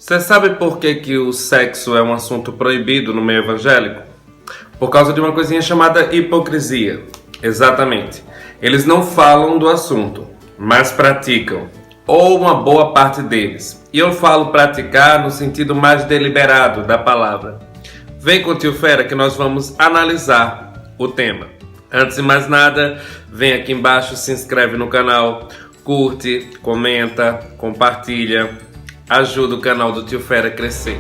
Você sabe por que que o sexo é um assunto proibido no meio evangélico? Por causa de uma coisinha chamada hipocrisia. Exatamente. Eles não falam do assunto, mas praticam. Ou uma boa parte deles. E eu falo praticar no sentido mais deliberado da palavra. Vem com o Tio Fera que nós vamos analisar o tema. Antes de mais nada, vem aqui embaixo, se inscreve no canal, curte, comenta, compartilha. Ajuda o canal do Tio Fera a crescer.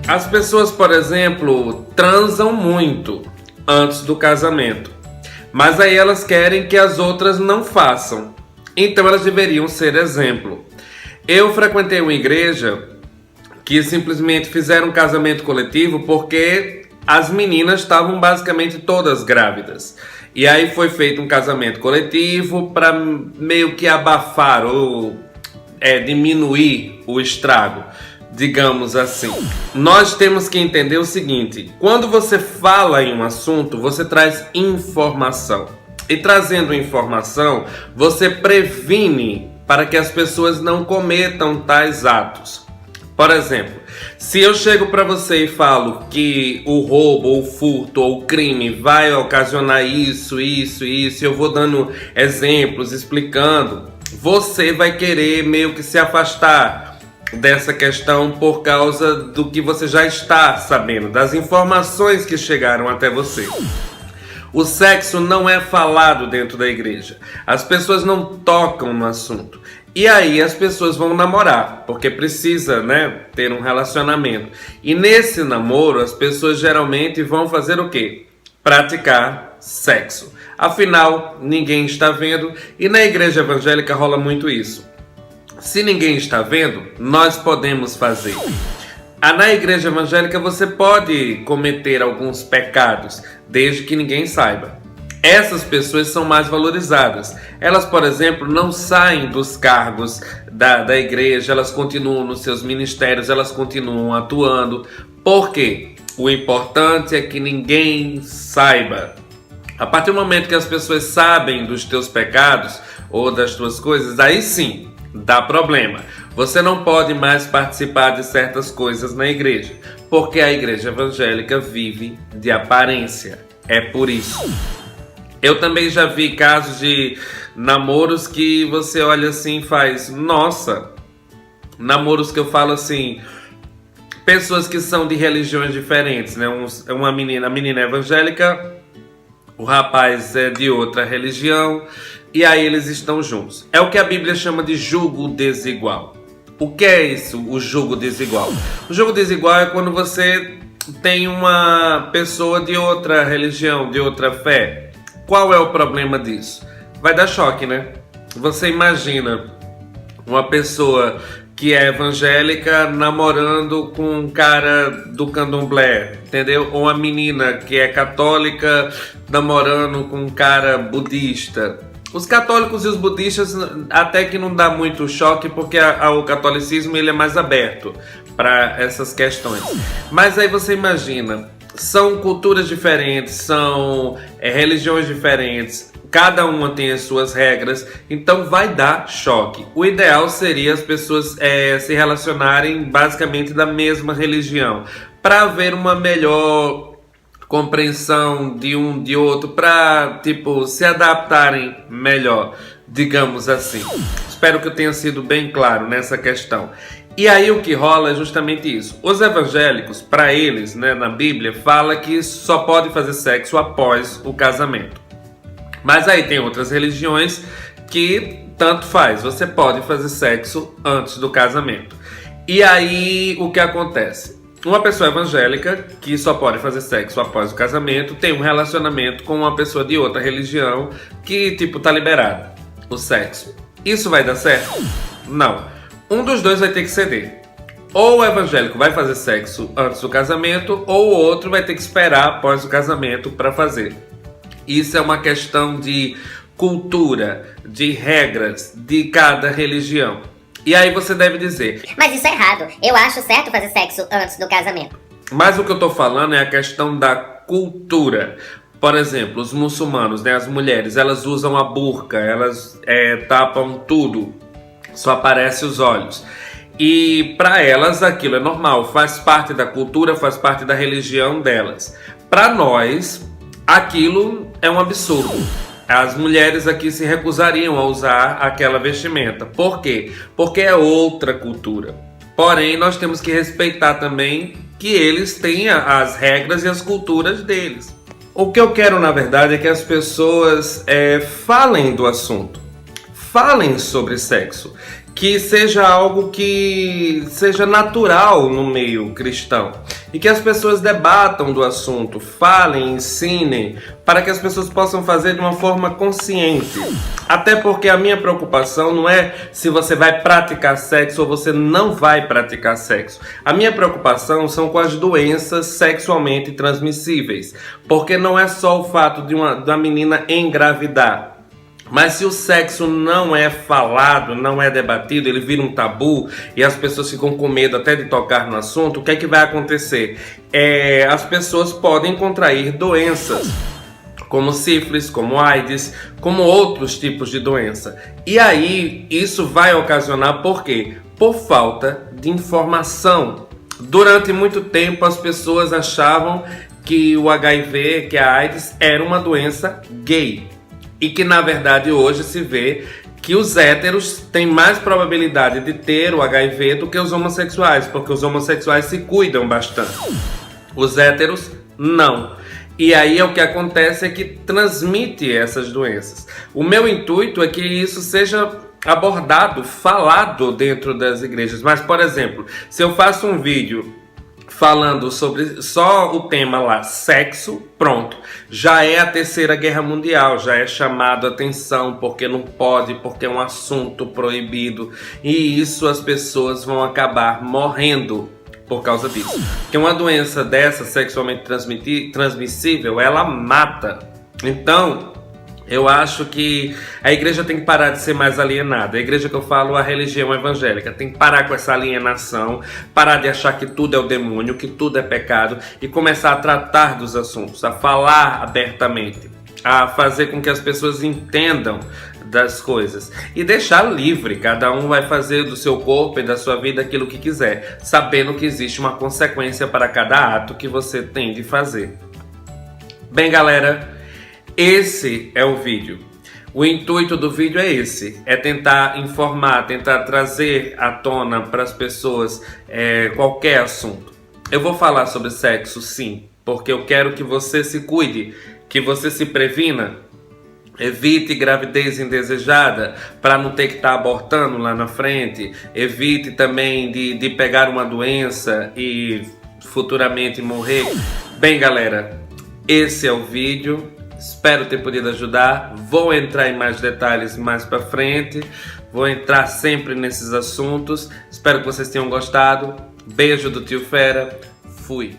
As pessoas, por exemplo, transam muito antes do casamento, mas aí elas querem que as outras não façam. Então elas deveriam ser exemplo. Eu frequentei uma igreja que simplesmente fizeram um casamento coletivo porque as meninas estavam basicamente todas grávidas. E aí foi feito um casamento coletivo para meio que abafar ou diminuir o estrago, digamos assim. Nós temos que entender o seguinte: quando você fala em um assunto, você traz informação. E trazendo informação, você previne para que as pessoas não cometam tais atos. Por exemplo, se eu chego para você e falo que o roubo, ou o furto, ou o crime vai ocasionar isso, eu vou dando exemplos, explicando, você vai querer meio que se afastar dessa questão por causa do que você já está sabendo, das informações que chegaram até você. O sexo não é falado dentro da igreja. As pessoas não tocam no assunto. E aí as pessoas vão namorar, porque precisa, ter um relacionamento. E nesse namoro as pessoas geralmente vão fazer o quê? Praticar sexo. Afinal, ninguém está vendo, e na igreja evangélica rola muito isso. Se ninguém está vendo, nós podemos fazer. Na igreja evangélica você pode cometer alguns pecados, desde que ninguém saiba. Essas pessoas são mais valorizadas. Elas, por exemplo, não saem dos cargos da igreja, elas continuam nos seus ministérios, elas continuam atuando. Por quê? O importante é que ninguém saiba. A partir do momento que as pessoas sabem dos teus pecados ou das tuas coisas, aí sim dá problema. Você não pode mais participar de certas coisas na igreja, porque a igreja evangélica vive de aparência. É por isso. Eu também já vi casos de namoros que você olha assim e faz, nossa, namoros que eu falo assim, pessoas que são de religiões diferentes, a menina é evangélica, o rapaz é de outra religião, e aí eles estão juntos. É o que a Bíblia chama de jugo desigual. O que é isso, o jugo desigual? O jugo desigual é quando você tem uma pessoa de outra religião, de outra fé. Qual é o problema disso? Vai dar choque, né? Você imagina uma pessoa que é evangélica namorando com um cara do candomblé, entendeu? Ou uma menina que é católica namorando com um cara budista. Os católicos e os budistas até que não dá muito choque, porque o catolicismo ele é mais aberto para essas questões. Mas aí você imagina, são culturas diferentes, são religiões diferentes, cada uma tem as suas regras, então vai dar choque. O ideal seria as pessoas se relacionarem basicamente da mesma religião, para haver uma melhor compreensão de um de outro, para se adaptarem melhor, digamos assim. Espero que eu tenha sido bem claro nessa questão. E aí o que rola é justamente isso. Os evangélicos, para eles, na Bíblia, fala que só pode fazer sexo após o casamento. Mas aí tem outras religiões que tanto faz. Você pode fazer sexo antes do casamento. E aí o que acontece? Uma pessoa evangélica que só pode fazer sexo após o casamento tem um relacionamento com uma pessoa de outra religião que, tá liberado o sexo. Isso vai dar certo? Não. Um dos dois vai ter que ceder. Ou o evangélico vai fazer sexo antes do casamento, ou o outro vai ter que esperar após o casamento para fazer. Isso é uma questão de cultura, de regras de cada religião. E aí você deve dizer, mas isso é errado, eu acho certo fazer sexo antes do casamento. Mas o que eu tô falando é a questão da cultura. Por exemplo, os muçulmanos, né, as mulheres, elas usam a burca, elas tapam tudo, só aparecem os olhos. E para elas aquilo é normal, faz parte da cultura, faz parte da religião delas. Para nós, aquilo é um absurdo. As mulheres aqui se recusariam a usar aquela vestimenta. Por quê? Porque é outra cultura. Porém, nós temos que respeitar também que eles têm as regras e as culturas deles. O que eu quero, na verdade, é que as pessoas falem do assunto. Falem sobre sexo. Que seja algo que seja natural no meio cristão. E que as pessoas debatam do assunto, falem, ensinem, para que as pessoas possam fazer de uma forma consciente. Até porque a minha preocupação não é se você vai praticar sexo ou você não vai praticar sexo. A minha preocupação são com as doenças sexualmente transmissíveis. Porque não é só o fato de uma menina engravidar. Mas se o sexo não é falado, não é debatido, ele vira um tabu e as pessoas ficam com medo até de tocar no assunto, o que é que vai acontecer? As pessoas podem contrair doenças, como sífilis, como AIDS, como outros tipos de doença. E aí, isso vai ocasionar por quê? Por falta de informação. Durante muito tempo, as pessoas achavam que o HIV, que a AIDS, era uma doença gay. E que, na verdade, hoje se vê que os héteros têm mais probabilidade de ter o HIV do que os homossexuais, porque os homossexuais se cuidam bastante. Os héteros, não. E aí o que acontece é que transmite essas doenças. O meu intuito é que isso seja abordado, falado dentro das igrejas. Mas, por exemplo, se eu faço um vídeo falando sobre só o tema lá, sexo, pronto. Já é a Terceira Guerra Mundial, já é chamado a atenção porque não pode, porque é um assunto proibido. E isso as pessoas vão acabar morrendo por causa disso. Porque uma doença dessa, sexualmente transmissível, ela mata. Então, eu acho que a igreja tem que parar de ser mais alienada. A igreja que eu falo, a religião evangélica, tem que parar com essa alienação, parar de achar que tudo é o demônio, que tudo é pecado e começar a tratar dos assuntos, a falar abertamente, a fazer com que as pessoas entendam das coisas e deixar livre. Cada um vai fazer do seu corpo e da sua vida aquilo que quiser, sabendo que existe uma consequência para cada ato que você tem de fazer. Bem, galera, esse é o vídeo. O intuito do vídeo é esse, é tentar informar, tentar trazer à tona para as pessoas qualquer assunto. Eu vou falar sobre sexo, sim, porque eu quero que você se cuide, que você se previna, evite gravidez indesejada para não ter que estar abortando lá na frente, evite também de pegar uma doença e futuramente morrer. Bem, galera, esse é o vídeo. Espero ter podido ajudar. Vou entrar em mais detalhes mais para frente. Vou entrar sempre nesses assuntos. Espero que vocês tenham gostado. Beijo do Tio Fera. Fui.